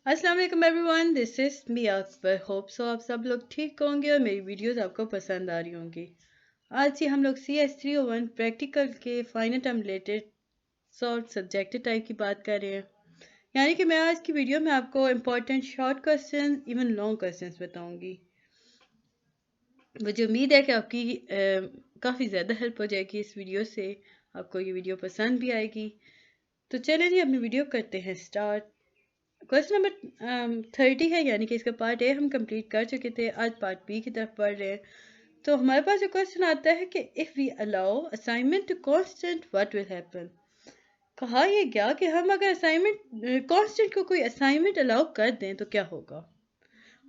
अस्सलाम वालेकुम everyone, this is me Akbar. Hope so आप सब लोग ठीक होंगे और मेरी वीडियोस आपको पसंद आ रही होंगी। आज ही हम लोग CS301 प्रैक्टिकल के final term related sort subjective type की बात कर रहे हैं। यानी कि मैं आज की वीडियो में आपको important short question even long question बताऊंगी। मुझे उम्मीद है कि आपकी काफ़ी ज़्यादा हेल्प हो जाएगी इस वीडियो से। आपको ये वीडियो पसंद भी आएगी। तो चलिए जी अपनी वीडियो करते हैं स्टार्ट। क्वेश्चन नंबर 30 है, यानी कि इसका पार्ट ए हम कंप्लीट कर चुके थे। आज पार्ट बी की तरफ पढ़ रहे हैं। तो हमारे पास जो क्वेश्चन आता है कि if we allow assignment to constant what will happen. कहा यह गया कि हम अगर असाइनमेंट कांस्टेंट को कोई असाइनमेंट अलाउ कर दें तो क्या होगा।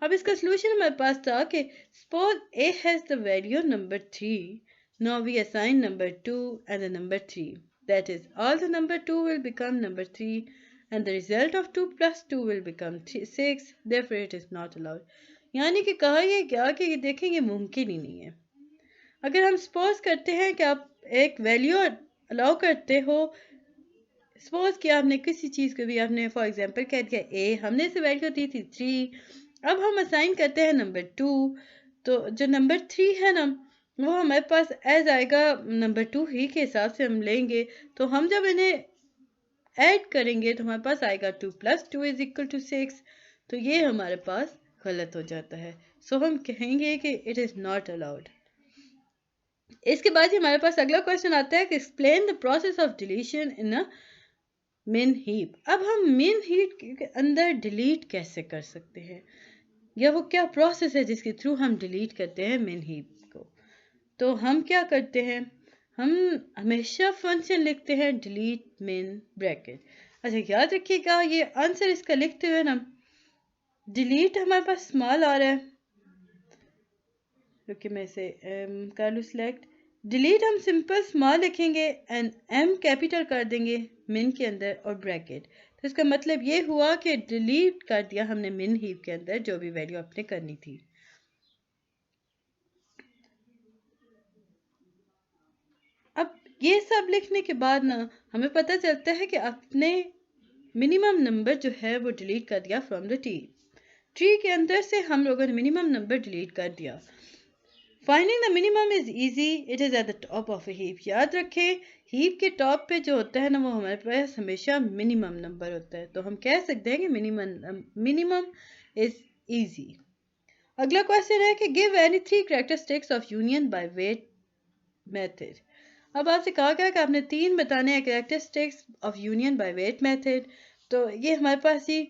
अब इसका सोल्यूशन हमारे पास था कि suppose A has the value number 3, now we assign number 2 and the number 3, that is all the number 2 will become number 3 and the result of 2 plus 2 will become 6, therefore it is not allowed। यानी कि कहा यह क्या कि देखें ये मुमकिन ही नहीं है। अगर हम सपोज करते हैं कि आप एक वैल्यू अलाउ करते हो, सपोज कि आपने किसी चीज़ को भी आपने फॉर एग्जांपल कह दिया ए, हमने इसे वैल्यू दी थी 3, अब हम असाइन करते हैं नंबर 2, तो जो नंबर 3 है ना वो हमारे पास एज आएगा नंबर 2 ही के हिसाब से हम लेंगे। तो हम जब इन्हें ऐड करेंगे तो हमारे पास आएगा 2 plus 2 is equal to 6। तो ये हमारे पास गलत हो जाता है। सो हम कहेंगे कि इट इज़ नॉट अलाउड। इसके बाद ही हमारे पास अगला क्वेश्चन आता है कि explain the process of deletion in a min heap. अब हम मिन हीप के अंदर डिलीट कैसे कर सकते हैं, या वो क्या प्रोसेस है जिसके थ्रू हम डिलीट करते हैं मिन हीप को। तो हम क्या करते हैं, हम हमेशा फंक्शन लिखते हैं डिलीट मिन ब्रैकेट। अच्छा याद रखिएगा ये आंसर इसका लिखते हुए ना डिलीट हमारे पास स्मॉल आ रहा है, क्योंकि मैं इसे कर लूँ सिलेक्ट। डिलीट हम सिंपल स्मॉल लिखेंगे एंड एम कैपिटल कर देंगे मिन के अंदर और ब्रैकेट। तो इसका मतलब ये हुआ कि डिलीट कर दिया हमने मिन हीप के अंदर जो भी वैल्यू आपने करनी थी। अब ये सब लिखने के बाद ना हमें पता चलता है कि आपने मिनिमम नंबर जो है वो डिलीट कर दिया फ्रॉम द ट्री के अंदर से हम लोगों ने मिनिमम नंबर डिलीट कर दिया। Finding the minimum is easy, it is at the top of A heap. याद रखें हीप के टॉप पे जो होता है ना वो हमारे पास हमेशा मिनिमम नंबर होता है। तो हम कह सकते हैं कि मिनिमम इज इजी। अगला क्वेश्चन है कि give any 3 characteristics of union by weight method. अब आपसे कहा गया कि आपने 3 बताने हैं characteristics of union by weight method. तो ये हमारे पास ही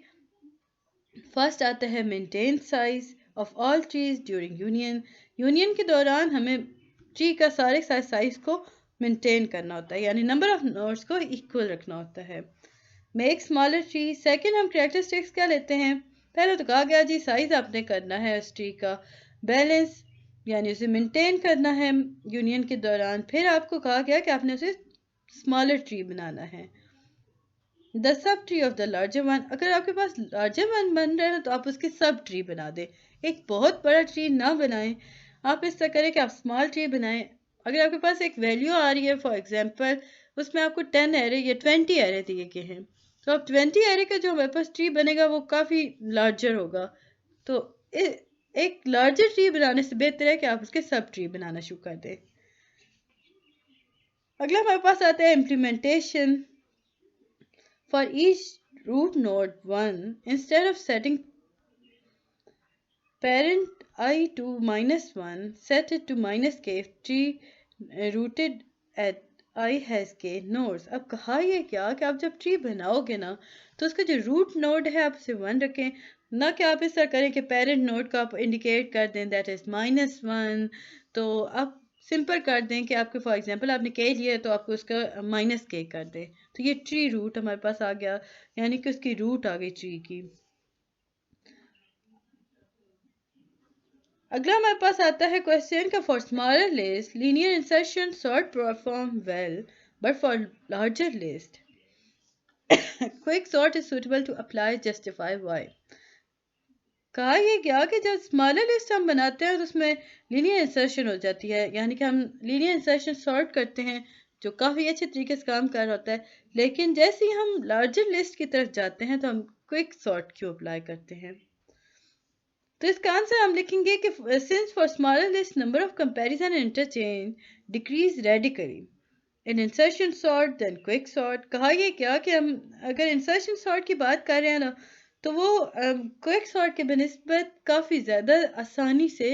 फर्स्ट आता है maintain size of all trees during union. Union के दौरान हमें ट्री का सारे साइज को मेंटेन करना होता है, यानी नंबर ऑफ नोड्स को इक्वल रखना होता है। Make smaller tree. सेकंड हम कैरेक्टरिस्टिक्स क्या लेते हैं, पहले तो कहा गया जी साइज आपने करना है उस ट्री का, बैलेंस यानी उसे मेंटेन करना है यूनियन के दौरान। फिर आपको कहा गया कि आपने उसे स्मॉलर ट्री बनाना है। The sub tree of the larger one. अगर आपके पास लार्जर वन बन रहा है तो आप उसकी सब ट्री बना दें, एक बहुत बड़ा ट्री ना बनाएं। आप इस तरह करें कि आप स्मॉल ट्री बनाएं। अगर आपके पास एक वैल्यू आ रही है फॉर एग्जांपल उसमें आपको 10 एरे या 20 एरे दिए गए हैं, तो अब 20 एरे का जो हमारे पास ट्री बनेगा वो काफ़ी लार्जर होगा। तो एक लार्जर ट्री बनाने से बेहतर है कि आप उसके सब ट्री बनाना शुरू कर दें। अगला हमारे पास आता है implementation. For each root node 1, instead of setting parent I to -1, set it to -k if tree rooted at I has k nodes। अब कहा यह क्या कि आप जब ट्री बनाओगे ना तो उसका जो रूट नोड है आप उसे 1 रखें, ना कि आप इस तरह करें कि पेरेंट नोड को आप इंडिकेट कर दें दैट इज -1। तो आप सिंपल कर दें कि आपके फॉर एग्जांपल आपने के लिया तो आपको उसका -k कर दें। तो ये ट्री रूट हमारे पास आ गया, यानी कि उसकी रूट आ गई ट्री की। अगला हमारे पास आता है क्वेश्चन का for smaller list linear insertion sort perform well but for larger list quick sort is suitable to apply justify why. कहा यह गया कि जब स्मॉलर लिस्ट हम बनाते हैं तो उसमें लीनियर इंसर्शन हो जाती है, यानी कि हम लीनियर इंसर्शन सॉर्ट करते हैं जो काफ़ी अच्छे तरीके से काम कर रहा होता है। लेकिन जैसे ही हम लार्जर लिस्ट की तरफ जाते हैं तो हम क्विक सॉर्ट क्यों अप्लाई करते हैं। तो इसका आंसर हम लिखेंगे कि since for smaller list number of comparison and interchange decrease radically in insertion sort then quick sort. कहा यह क्या कि हम अगर इंसर्शन सॉर्ट की बात कर रहे हैं ना, तो वो क्विक सॉर्ट के बनिस्बत काफ़ी ज़्यादा आसानी से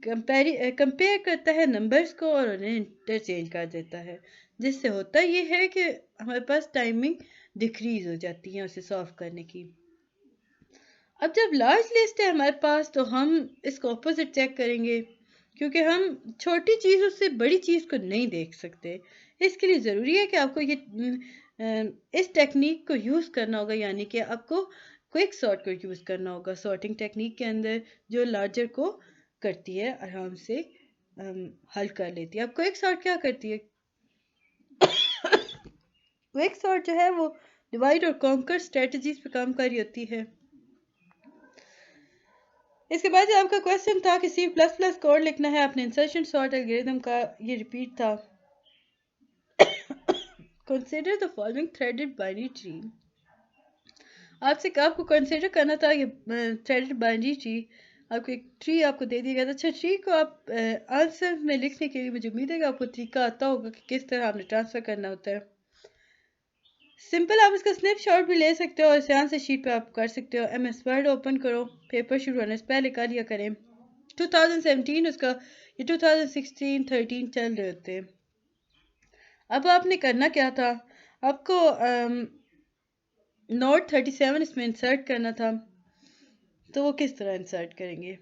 कंपेयर करता है नंबर्स को और उन्हें इंटरचेंज कर देता है, जिससे होता ये है कि हमारे पास टाइमिंग डिक्रीज हो जाती है उसे सॉल्व करने की। अब जब लार्ज लिस्ट है हमारे पास तो हम इसको ऑपोजिट चेक करेंगे, क्योंकि हम छोटी चीज़ों से बड़ी चीज़ को नहीं देख सकते। इसके लिए ज़रूरी है कि आपको ये इस टेक्निक को यूज़ करना होगा, यानी कि आपको क्विक सॉर्ट को यूज़ करना होगा सॉर्टिंग टेक्निक के अंदर, जो लार्जर को करती है आराम से हल कर लेती है। अब क्विक सॉर्ट क्या करती है? क्विक सॉर्ट जो है वो डिवाइड और कॉन्कर स्ट्रेटजीज पे काम कर रही होती है। इसके बाद जो आपका क्वेश्चन था कि C++ कोड लिखना है, आपने इंसर्शन सॉर्ट एल्गोरिथम का ये रिपीट था। Consider the following threaded binary tree. आपको कंसीडर करना था ये थ्रेडेड बाइनरी ट्री। आपको एक ट्री आपको दे दिया गया था। अच्छा, ट्री को आप आंसर में लिखने के लिए मुझे उम्मीद है कि आपको तरीका आता होगा कि किस तरह आपने ट्रांसफर करना होता है। सिंपल, आप इसका स्नैपशॉट भी ले सकते हो और इसे आंसर शीट पे आप कर सकते हो। MS वर्ड ओपन करो, पेपर शुरू होने से पहले कर लिया करें। 2017 उसका, ये 2016-13 चल रहे होते हैं। अब आपने करना क्या था, आपको नोट 37 इसमें इंसर्ट करना था। तो वो किस तरह इंसर्ट करेंगे?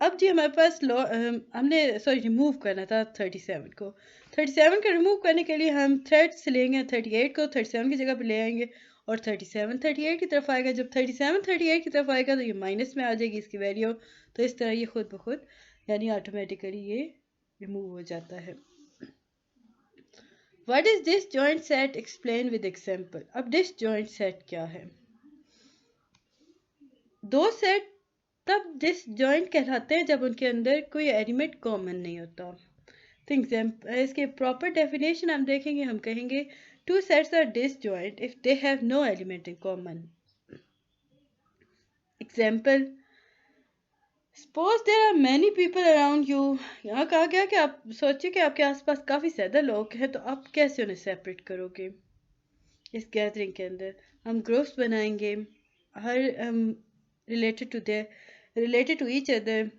अब जी हमारे पास हमने रिमूव करना था 37 को। 37 को रिमूव करने के लिए हम थ्रेड्स लेंगे, 38 को 37 की जगह पे ले आएंगे और 37 38 की तरफ आएगा। जब 37 38 की तरफ आएगा तो ये माइनस में आ जाएगी इसकी वैल्यू। तो इस तरह ये खुद ब खुद यानी ऑटोमेटिकली ये रिमूव हो जाता है। What is this joint set, explain with example. अब दिस जॉइंट सेट क्या है? दो सेट तब दिस जॉइंट कहलाते हैं जब उनके अंदर कोई एलिमेंट कॉमन नहीं होता। तो इसके प्रॉपर डेफिनेशन हम देखेंगे, हम कहेंगे two sets are disjoint if they have no element in common. Example, suppose there are many people around you. यहाँ कहा गया कि आप सोचिए कि आपके आसपास काफ़ी ज़्यादा लोग हैं, तो आप कैसे उन्हें सेपरेट करोगे? इस गैदरिंग के अंदर हम ग्रुप्स बनाएंगे, हर रिलेटेड टू ईच अदर।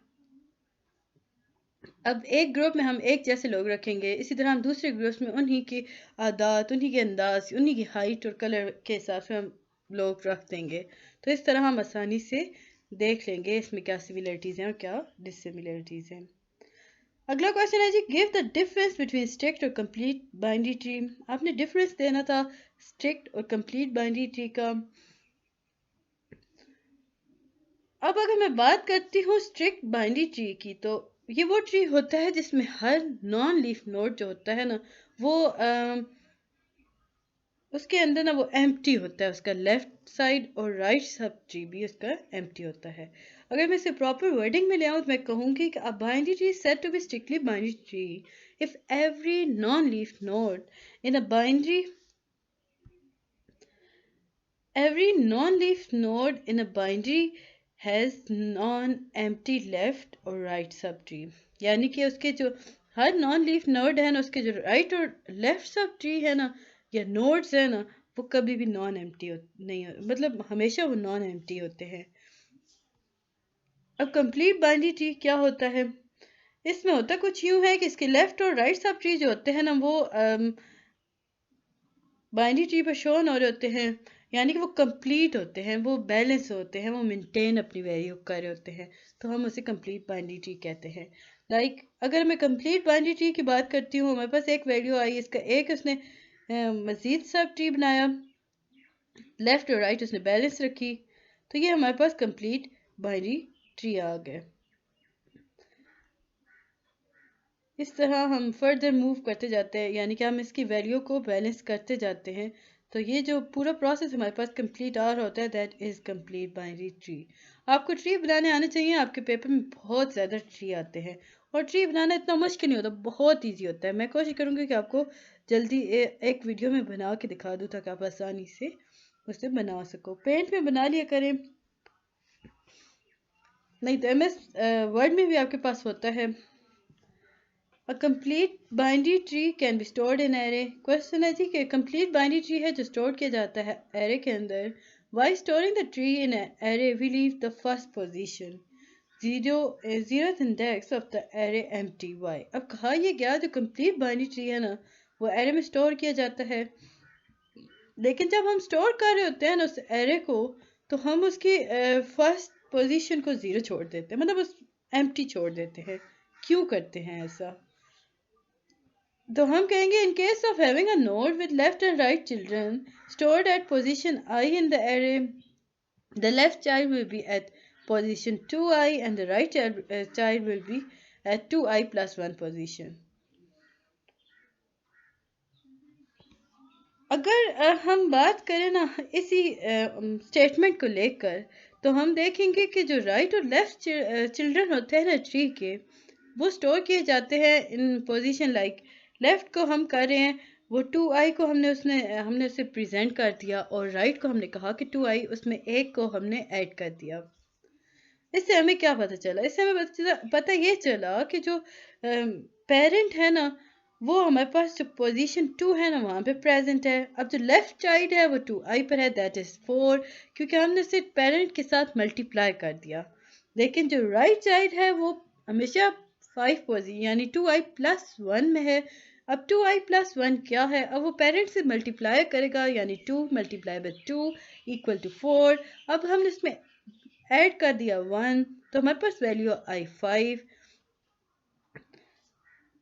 अब एक ग्रुप में हम एक जैसे लोग रखेंगे, इसी तरह हम दूसरे ग्रुप्स में उन्हीं की आदत, उन्हीं के अंदाज, उन्हीं की हाइट और कलर के हिसाब से हम लोग रख देंगे। तो इस तरह हम आसानी से देख लेंगे इसमें क्या सिमिलरिटीज़ हैं और क्या डिससिमिलरिटीज़ हैं। अगला क्वेश्चन है जी, give the difference between strict और कंप्लीट बाइनरी ट्री। आपने डिफरेंस देना था स्ट्रिक्ट और कंप्लीट बाइनरी ट्री का। अब अगर मैं बात करती हूँ स्ट्रिक्ट बाइनरी ट्री की, तो ये वो ट्री होता है जिसमें हर नॉन लीफ नोड जो होता है ना, वो उसके अंदर ना वो एम्प्टी होता है। उसका लेफ्ट साइड और राइट सब ट्री भी उसका एम्प्टी होता है। अगर मैं इसे प्रॉपर वर्डिंग में ले आऊँ तो मैं कहूँगी कि a binary tree is said to be strictly binary tree if every non-leaf node in a binary every non-leaf node in a binary has non-empty left और right subtree। यानी कि उसके जो हर नॉन लीफ नोड है ना, उसके जो right और लेफ्ट सब ट्री है ना या नोड्स है ना, वो कभी भी नॉन एम्प्टी नहीं हो, मतलब हमेशा वो नॉन एम्प्टी होते हैं। अब कंप्लीट बाइनरी ट्री क्या होता है? इसमें होता कुछ यूं है कि इसके लेफ्ट और राइट सब ट्री जो होते हैं ना, वो बाइनरी ट्री पर शो हो रहे होते हैं, यानी कि वो कंप्लीट होते हैं, वो बैलेंस होते हैं, वो मेंटेन अपनी वैल्यू कर रहे होते हैं। तो हम उसे कंप्लीट बाइनरी ट्री कहते हैं। अगर मैं कंप्लीट बाइनरी ट्री की बात करती हूँ, हमारे पास एक वैल्यू आई, इसका एक उसने मजीद सब ट्री बनाया, लेफ्ट और राइट उसने बैलेंस रखी, तो ये हमारे पास कंप्लीट बाइनरी ट्री आ गया। इस तरह हम फर्दर मूव करते जाते हैं, यानी कि हम इसकी वैल्यू को बैलेंस करते जाते हैं। तो ये जो पूरा प्रोसेस हमारे पास कंप्लीट आ रहा होता है, that is complete binary tree. आपको ट्री बनाने आने चाहिए। आपके पेपर में बहुत ज़्यादा ट्री आते हैं और ट्री बनाना इतना मुश्किल नहीं होता, बहुत ईजी होता है। मैं कोशिश करूँगी कि आपको जल्दी एक वीडियो में बना के दिखा दूँ ताकि आप आसानी से उसे बना सको। पेंट में बना लिया करें, नहीं तो MS वर्ड में भी आपके पास होता है। A complete binary tree can be stored in array। Question है जी कि complete binary tree है जो स्टोर किया जाता है array के अंदर। Why storing the tree in an array we leave the first position zeroth index of the array empty। Why? अब कहा ये गया जो complete binary tree है ना वो array में स्टोर किया जाता है, लेकिन जब हम स्टोर कर रहे होते हैं ना उस array को तो हम उसकी फर्स्ट पोजीशन को जीरो छोड़ देते हैं, मतलब उस एम्प्टी छोड़ देते हैं। क्यों करते हैं ऐसा? तो हम कहेंगे in case of having a node with left and right children stored at position I in the array, the left child will be at position 2i and the right child will be at 2i plus 1 position। अगर हम बात करें ना इसी statement को लेकर तो हम देखेंगे कि जो राइट और लेफ्ट चिल्ड्रन होते हैं ना ट्री के, वो स्टोर किए जाते हैं इन पोजीशन लाइक लेफ्ट को हम कर रहे हैं वो 2i को हमने उसे प्रेजेंट कर दिया और राइट को हमने कहा कि 2i उसमें एक को हमने ऐड कर दिया। इससे हमें क्या पता चला? इससे हमें पता ये चला कि जो पेरेंट है ना वो हमारे पास जो पोजीशन 2 है ना वहाँ पे प्रेजेंट है। अब जो लेफ्ट साइड है वो 2i पर है, दैट इज 4, क्योंकि हमने सिर्फ पेरेंट के साथ मल्टीप्लाई कर दिया। लेकिन जो राइट साइड है वो हमेशा 5 पोजीशन यानी 2i प्लस 1 में है। अब 2i प्लस 1 क्या है? अब वो पेरेंट से मल्टीप्लाई करेगा यानी 2 मल्टीप्लाई बाय 2 इक्वल टू 4। अब हमने इसमें ऐड कर दिया 1 तो हमारे पास वैल्यू आई 5।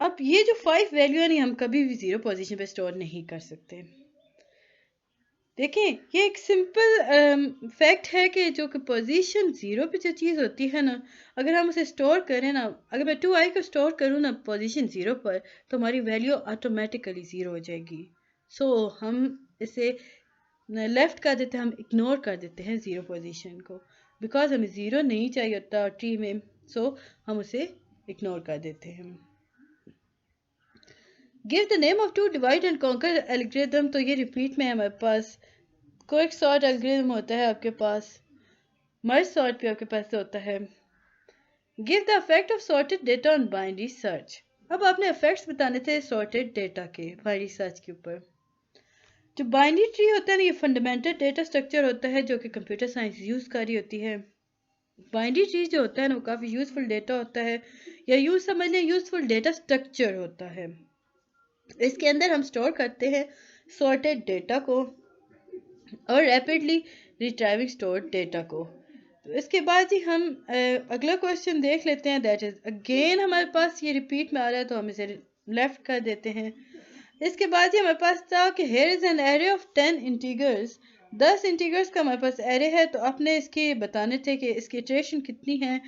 अब ये जो 5 वैल्यू है नहीं हम कभी भी जीरो पोजीशन पे स्टोर नहीं कर सकते। देखें ये एक सिंपल फैक्ट है कि जो कि पोजीशन जीरो पे जो चीज़ होती है ना अगर हम उसे स्टोर करें ना, अगर मैं 2i को स्टोर करूँ ना पोजीशन जीरो पर तो हमारी वैल्यू ऑटोमेटिकली जीरो हो जाएगी। सो हम इसे लेफ्ट कर देते हैं, हम इग्नोर कर देते हैं जीरो पोजीशन को, बिकॉज हमें ज़ीरो नहीं चाहिए होता ट्री में। सो हम उसे इग्नोर कर देते हैं। Give the name of two divide and conquer algorithm, तो ये रिपीट में है हमारे पास। क्विक सॉर्ट एल्गोरिथम होता है आपके पास, मर्ज सॉर्ट भी आपके पास होता है। Give the effect of sorted data on binary search. अब आपने इफेक्ट्स बताने थे सॉर्टेड डेटा के बाइनरी सर्च के ऊपर। जो बाइनरी ट्री होता है ना ये फंडामेंटल डेटा स्ट्रक्चर होता है जो कि कंप्यूटर साइंस यूज़ कर रही होती है। बाइनरी ट्री जो होता है ना वो काफ़ी यूज़फुल डेटा होता है, या यूज समझ लें यूज़फुल डेटा स्ट्रक्चर होता है। इसके अंदर हम स्टोर करते हैं सॉर्टेड डेटा को और रैपिडली रिट्राइविंग स्टोर्ड डेटा को। तो इसके बाद ही हम अगला क्वेश्चन देख लेते हैं, दैट इज अगेन हमारे पास ये रिपीट में आ रहा है तो हम इसे लेफ्ट कर देते हैं। इसके बाद ही हमारे पास था कि here is an array of 10 integers, 10 integers का हमारे पास एरे है, तो आपने इसके बताने थे कि इसकी इटरेशन कितनी है।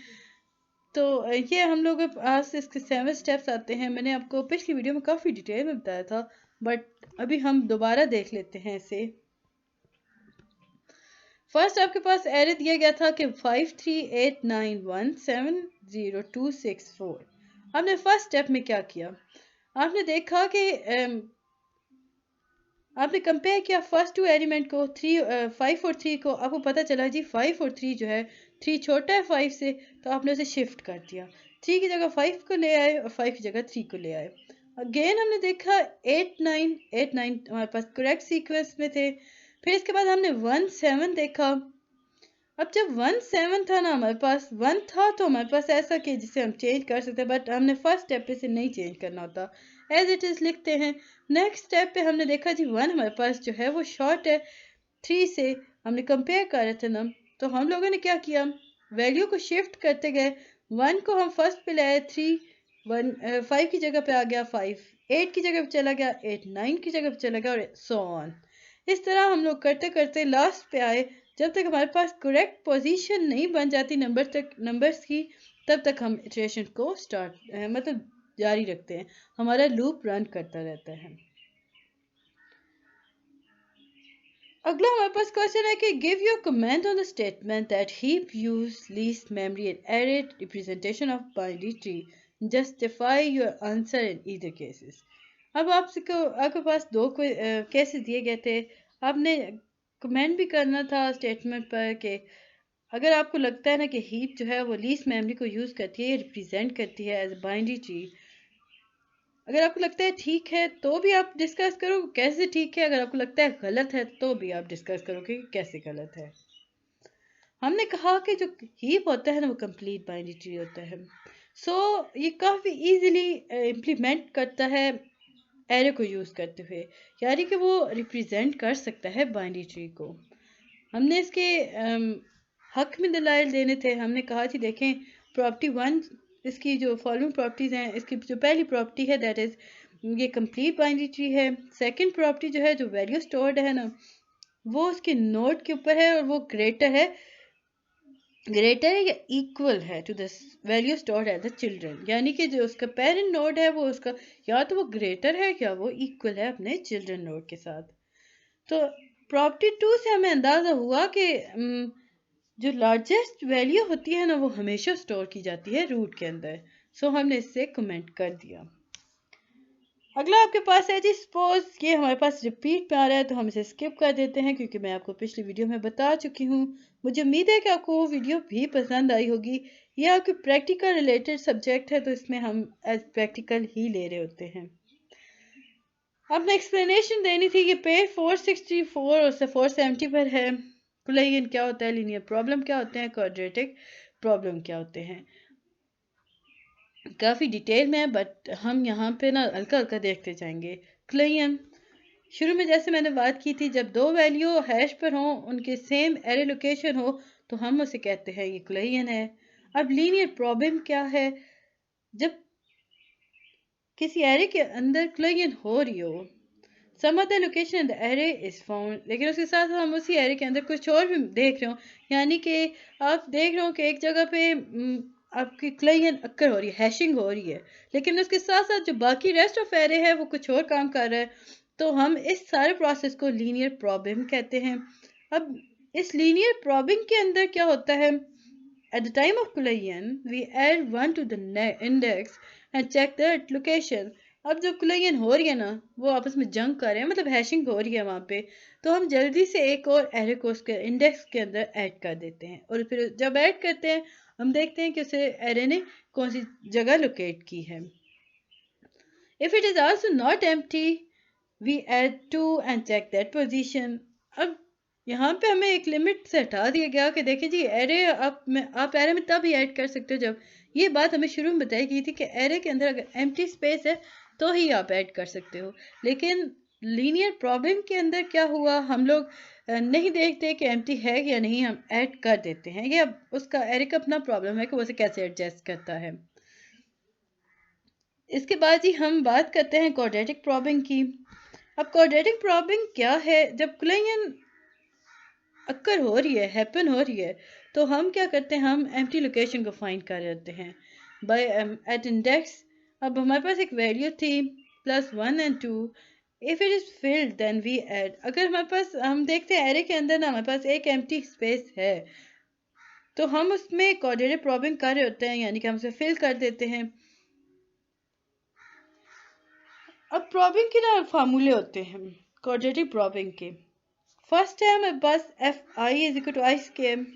तो ये हम लोग आज इसके 7 स्टेप्स आते हैं। मैंने आपको पिछली वीडियो में काफ़ी डिटेल में बताया था, बट अभी हम दोबारा देख लेते हैं इसे। फर्स्ट आपके पास एरे दिया गया था कि 5389170264। आपने फर्स्ट स्टेप में क्या किया? आपने देखा कि आपने कंपेयर किया फर्स्ट टू एलिमेंट को 5 और 3 को। आपको पता चला जी 5 और 3 जो है 3 छोटा है 5 से, तो आपने उसे शिफ्ट कर दिया। 3 की जगह 5 को ले आए और 5 की जगह 3 को ले आए। अगेन हमने देखा 8 9 हमारे पास करेक्ट सीक्वेंस में थे। फिर इसके बाद हमने 1 7 देखा। अब जब 1 7 था ना हमारे पास 1 था तो हमारे पास ऐसा कि जिसे हम चेंज कर सकते हैं, बट हमने फर्स्ट स्टेप पे से नहीं चेंज करना होता, एज इट इज़ लिखते हैं। नेक्स्ट स्टेप पे हमने देखा जी 1 हमारे पास जो है वो शॉर्ट है 3 से, हमने कंपेयर कर रहे थे ना, तो हम लोगों ने क्या किया, वैल्यू को शिफ्ट करते गए। 1 को हम फर्स्ट पे लाए 3, 5 की जगह पे आ गया 5, 8 की जगह पे चला गया 8, 9 की जगह पे चला गया और सो ऑन। इस तरह हम लोग करते करते लास्ट पे आए। जब तक हमारे पास करेक्ट पोजीशन नहीं बन जाती नंबर्स की, तब तक हम इटरेशन को मतलब जारी रखते हैं, हमारा लूप रन करता रहता है। अगला हमारे पास क्वेश्चन है कि give your comment on the statement that heap use least memory and array representation of binary tree, justify your answer in either cases. अब आपके पास दो केसेस दिए गए थे। आपने कमेंट भी करना था स्टेटमेंट पर कि अगर आपको लगता है ना कि हीप जो है वो लीस्ट मेमोरी को यूज़ करती है, रिप्रेजेंट करती है एज अ बाइनरी ट्री, अगर आपको लगता है ठीक है तो भी आप डिस्कस करो कैसे ठीक है, अगर आपको लगता है गलत है तो भी आप डिस्कस करो कि कैसे गलत है। हमने कहा कि जो हीप होता है ना वो कंप्लीट बाइनरी ट्री होता है। ये काफ़ी इजीली इम्प्लीमेंट करता है एरे को यूज़ करते हुए, यानी कि वो रिप्रेजेंट कर सकता है बाइनरी ट्री को। हमने इसके हक में दलाइल देने थे। हमने कहा कि देखें प्रॉपर्टी वन, इसकी जो फॉलोइंग प्रॉपर्टीज़ हैं, इसकी जो पहली प्रॉपर्टी है दैट इज़ ये कंप्लीट बाइनरी ट्री है। सेकंड प्रॉपर्टी जो है जो वैल्यू स्टोर्ड है ना वो उसके नोड के ऊपर है और वो ग्रेटर है या इक्वल है to the value stored at the children, यानी कि जो उसका पेरेंट नोड है वो उसका या तो वो ग्रेटर है या वो इक्वल है अपने चिल्ड्रन नोड के साथ। तो प्रॉपर्टी टू से हमें अंदाजा हुआ कि जो लार्जेस्ट वैल्यू होती है ना वो हमेशा स्टोर की जाती है रूट के अंदर। हमने इससे कमेंट कर दिया। अगला आपके पास है जी सपोज, ये हमारे पास रिपीट में आ रहा है तो हम इसे स्किप कर देते हैं क्योंकि मैं आपको पिछली वीडियो में बता चुकी हूँ। मुझे उम्मीद है कि आपको वो वीडियो भी पसंद आई होगी। ये आपके प्रैक्टिकल रिलेटेड सब्जेक्ट है तो इसमें हम एज प्रैक्टिकल ही ले रहे होते हैं। आपने एक्सप्लेनेशन देनी थी कि पेज 464 और 470 पर है। कुलैयन क्या होता है, लीनियर प्रॉब्लम क्या होते हैं, क्वाड्रेटिक प्रॉब्लम क्या होते हैं। काफ़ी डिटेल में है बट हम यहाँ पे ना हल्का हल्का देखते जाएंगे। कुलैयन शुरू में जैसे मैंने बात की थी, जब दो वैल्यू हैश पर हों उनके सेम एरे लोकेशन हो तो हम उसे कहते हैं ये कुलैयन है। अब लीनियर प्रॉब्लम क्या है, जब किसी एरे के अंदर कुलैयन हो रही हो, some other location in the array is found, लेकिन उसके साथ हम उसी एरे के अंदर कुछ और भी देख रहे हो, यानी कि आप देख रहे हो कि एक जगह पे आपकी क्लाइंट अक्कर हो रही है, हैशिंग हो रही है, लेकिन उसके साथ साथ जो बाकी रेस्ट ऑफ एरे है वो कुछ और काम कर रहा है, तो हम इस सारे प्रोसेस को लीनियर प्रॉब्लम कहते हैं। अब इस लीनियर प्रॉब्लम के अंदर क्या होता है, at the time of collision, we add 1 to the index and check the location. अब जो कुलैयन हो रही है ना वो आपस में जंग कर रहे हैं, मतलब हैशिंग हो रही है वहाँ पे, तो हम जल्दी से एक और एरे को उसके इंडेक्स के अंदर ऐड कर देते हैं और फिर जब ऐड करते हैं हम देखते हैं कि उसे एरे ने कौन सी जगह लोकेट की है। If it is also not empty, we add 2 and check that position. अब यहाँ पे हमें एक लिमिट से हटा दिया गया कि देखिए जी एरे आप एरे में तब ही ऐड कर सकते हो जब, ये बात हमें शुरू में बताई गई थी कि एरे के अंदर अगर एम्प्टी स्पेस है तो ही आप ऐड कर सकते हो। लेकिन लीनियर प्रॉब्लम के अंदर क्या हुआ, हम लोग नहीं देखते कि एम्प्टी है या नहीं, हम ऐड कर देते हैं। ये अब उसका एरे का अपना प्रॉब्लम है कि वो उसे कैसे एडजस्ट करता है। इसके बाद ही हम बात करते हैं क्वाड्रेटिक प्रॉब्लम की। अब क्वाड्रेटिक प्रॉब्लम क्या है, जब कुलैयन अक्कर हो रही है, हैपन हो रही है, तो हम क्या करते हैं, हम एम्प्टी लोकेशन को फाइंड कर लेते हैं बाय एट इंडेक्स। अब हमारे पास एक वैल्यू थी +1 and 2, if it is filled then we add. अगर हमारे पास हम देखते हैं एरे के अंदर ना हमारे पास एक एम्प्टी स्पेस है तो हम उसमें क्वाड्रेटिक प्रॉब्लम कर रहे होते हैं, यानी कि हम उसे फिल कर देते हैं। अब प्रॉब्लम के ना फार्मूले होते हैं क्वाड्रेटिक प्रॉब्लम के। फर्स्ट है हमारे पास F I is equal to I square,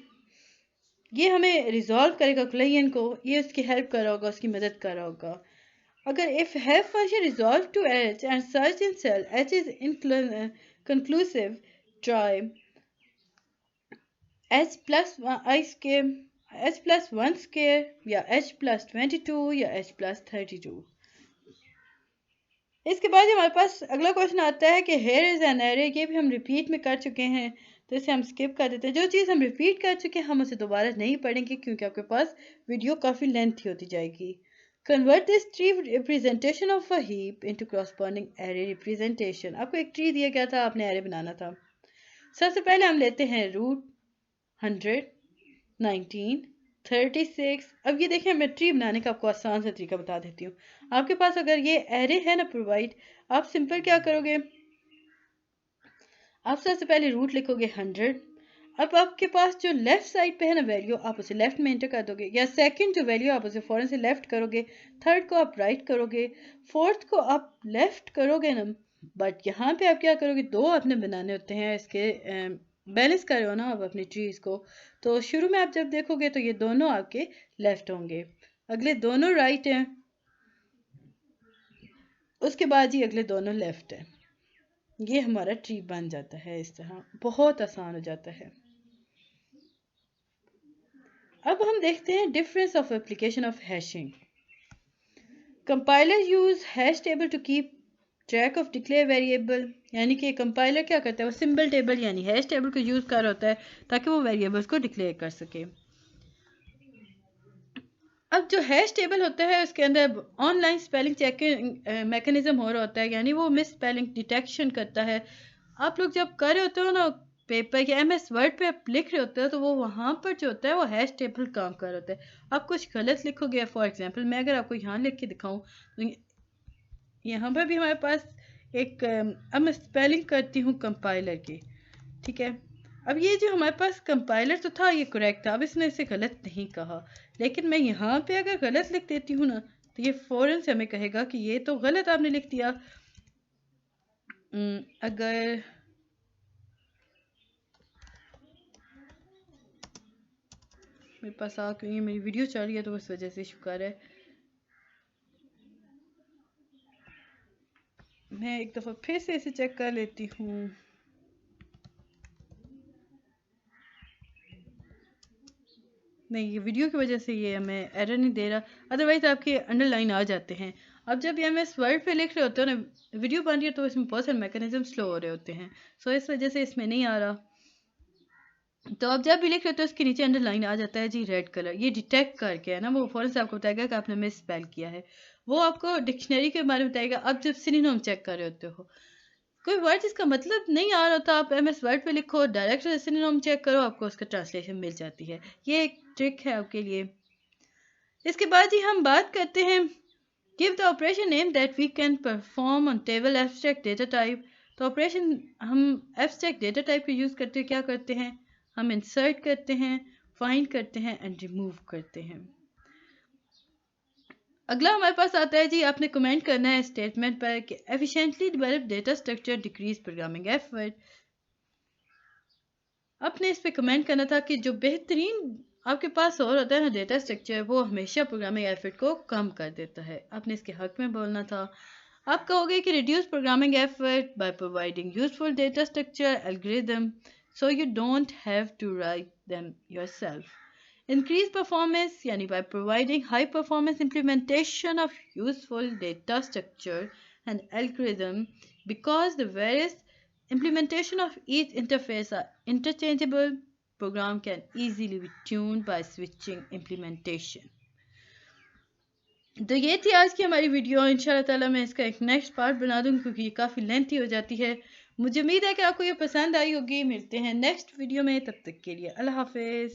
ये हमें रिजॉल्व करेगा कुलैयन को, ये उसकी हेल्प कर रहा होगा, उसकी मदद कर रहा होगा। अगर if have function resolve to H and search in cell H is conclusive, try H plus I square, H plus 1 square या एच प्लस 22 या एच प्लस 32। इसके बाद हमारे पास अगला क्वेश्चन आता है कि हेयर इज एन एरे, ये भी हम रिपीट में कर चुके हैं तो इसे हम स्किप कर देते हैं। जो चीज़ हम रिपीट कर चुके हैं हम उसे दोबारा नहीं पढ़ेंगे क्योंकि आपके पास वीडियो काफ़ी लेंथी होती जाएगी। Convert this tree representation of a heap into corresponding array representation. आपको एक ट्री दिया गया था, आपने एरे बनाना था। सबसे पहले हम लेते हैं रूट 100, 19, 36। अब ये देखिए मैं ट्री बनाने का आपको आसान सा तरीका बता देती हूँ। आपके पास अगर ये एरे है ना प्रोवाइड, आप सिंपल क्या करोगे, आप सबसे पहले रूट लिखोगे 100। अब आपके पास जो लेफ्ट साइड पे है ना वैल्यू, आप उसे लेफ्ट में एंटर कर दोगे, या सेकंड जो वैल्यू आप उसे फौरन से लेफ्ट करोगे, थर्ड को आप राइट करोगे, फोर्थ को आप लेफ्ट करोगे ना। बट यहाँ पे आप क्या करोगे, दो आपने बनाने होते हैं इसके बैलेंस कर रहे हो ना आप अपनी ट्रीज को, तो शुरू में आप जब देखोगे तो ये दोनों आपके लेफ्ट होंगे, अगले दोनों राइट हैं, उसके बाद ही अगले दोनों लेफ्ट हैं। ये हमारा ट्री बन जाता है, इस तरह बहुत आसान हो जाता है। अब हम देखते हैं difference of application of hashing. Compiler use hash table to keep track of declare variable, यानी कि कंपाइलर क्या करता है, वो सिंबल टेबल यानी हैश टेबल को यूज कर होता है ताकि वो वेरिएबल्स को डिक्लेयर कर सके। अब जो हैश टेबल होता है उसके अंदर ऑनलाइन स्पेलिंग चेकिंग मैकेनिज्म हो रहा होता है, यानी वो मिस स्पेलिंग डिटेक्शन करता है। आप लोग जब कर रहे होते हो ना पेपर या MS वर्ड पे आप लिख रहे होते हो, तो वो वहाँ पर जो होता है वो हैश टेबल काम कर रहा होता है। आप कुछ गलत लिखोगे, फॉर एग्जांपल मैं अगर आपको यहाँ लिख के दिखाऊं तो यहाँ पर भी हमारे पास एक अब मैं स्पेलिंग करती हूँ कंपाइलर की, ठीक है। अब ये जो हमारे पास कंपाइलर तो था ये करेक्ट था, अब इसने इसे गलत नहीं कहा, लेकिन मैं यहाँ पे अगर गलत लिख देती हूँ ना तो ये फौरन से हमें कहेगा कि ये तो गलत आपने लिख दिया। अगर मेरे पास आ क्यों मेरी वीडियो चल रही है तो उस वजह से शुक्र है। मैं एक दफ़ा फिर से इसे चेक कर लेती हूँ। नहीं, ये वीडियो की वजह से ये हमें एरर नहीं दे रहा, अदरवाइज आपके अंडरलाइन आ जाते हैं। अब जब ये MS वर्ड पे लिख रहे होते हो ना, वीडियो बन रही है तो इसमें बहुत सारे मैकेनिज्म स्लो हो रहे होते हैं, सो इस वजह से इसमें नहीं आ रहा। तो आप जब भी लिख रहे हो तो उसके नीचे अंडरलाइन आ जाता है जी रेड कलर, ये डिटेक्ट करके है ना, वो फौरन से आपको बताएगा कि आपने मिस स्पेल किया है। वो आपको डिक्शनरी के बारे में बताएगा। अब जब सिनोनिम चेक कर रहे होते हो, कोई वर्ड जिसका मतलब नहीं आ रहा था, आप MS वर्ड पे लिखो, डायरेक्ट सिनोनिम चेक करो, आपको उसका ट्रांसलेशन मिल जाती है। ये एक ट्रिक है आपके लिए। इसके बाद ही हम बात करते हैं give the operation name that we can perform on table abstract data type. तो ऑपरेशन हम एब्स्ट्रैक्ट डेटा टाइप को यूज़ करते क्या करते हैं, हम इंसर्ट करते हैं, फाइंड करते हैं एंड रिमूव करते हैं। अगला हमारे पास आता है जी, आपने कमेंट करना है स्टेटमेंट पर कि efficiently develop data structure decrease programming effort. आपने इस पे कमेंट करना था कि जो बेहतरीन आपके पास और होता है ना डेटा स्ट्रक्चर, वो हमेशा प्रोग्रामिंग एफर्ट को कम कर देता है। आपने इसके हक में बोलना था। आप कहोगे कि reduce programming effort by providing useful data structure algorithm so you don't have to write them yourself. Increase performance यानी by providing high performance implementation of useful data structure and algorithm, because the various implementation of each interface are interchangeable, program can easily be tuned by switching implementation. तो ये थी आज की हमारी video. इंशाल्लाह ताला मैं इसका एक नेक्स्ट पार्ट बना दूँगी क्योंकि ये काफ़ी लेंथी हो जाती है। मुझे उम्मीद है कि आपको ये पसंद आई होगी। मिलते हैं नेक्स्ट वीडियो में, तब तक के लिए अल्लाह हाफिज़।